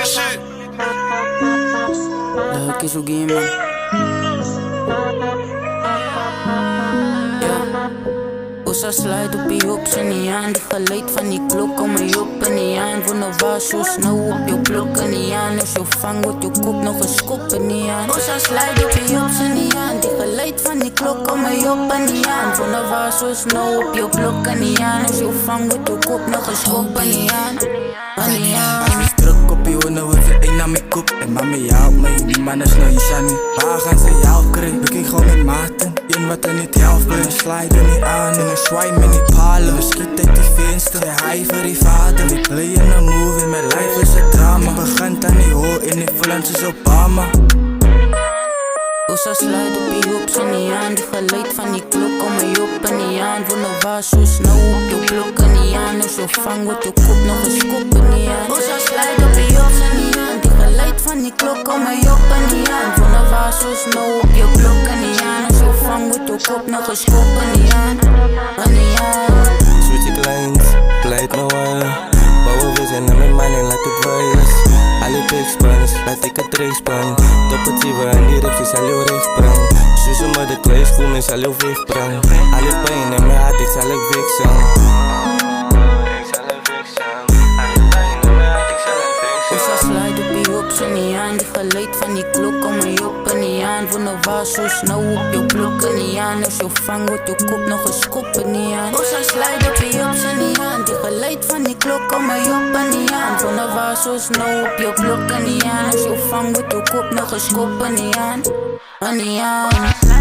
shit. Leuk is ook hier, man. Osa slide op je hops en niet aan. Die geluid van die klok om je op en niet aan. Voor nou was zo snel op je klok en niet aan. Als je vang wordt je kop nog een schop en niet aan. Osa slide op je hops en niet aan. Die geluid van die klok om je op en niet aan. Voor nou was zo snel op je klok en niet aan. Als je vang wordt je kop nog een schop en niet aan. Druk op je honden, wordt ze één naar mijn kop. En mami, je helpt me, die man is nou je shani. Waar gaan ze jou krijgen? Bekijk gewoon met maten. In wat er niet helft, ben je slide niet aan. En een swipe met die palen. We schiet uit die venster, hij high voor die vader. We play in a movie, mijn life is een drama. Begint aan die hoor, in influence is Obama. Osa slide op je hops en niet aan. Die geluid van die klok om je op en niet aan. Voor nou was zo snel op je klok en niet aan. Als je vang wordt je kop nog een schop en niet aan. Osa slide op je hops en niet aan. Die geluid van die klok om je op en niet aan. Voor nou was zo snel op je klok en niet aan. Als je vang wordt je kop nog een schop en niet aan. En niet aan. Switch ik lines, pleit me wel. Bouwen we zijn naar mijn man en laat het wijs. Alle big spans, laat ik het racepan. Top het zeven en die rips is al jouw rechtbrand. Sussen met de klei schoen is al jouw weegbrand. Alle pijn in mijn hart, ik zal ik fixen. Osa slide op je hops en niet aan. Die geluid van die klok om je op en niet aan. Voor nou was zo snel op je klok en niet aan. Als je vang wordt je kop nog een schop en niet aan. Osa slide op je hops en niet aan. Die geluid van die klok om je op en niet aan. Voor nou was zo snel op je klok en niet aan. Als je vang wordt je kop nog een schop en niet aan. En niet aan.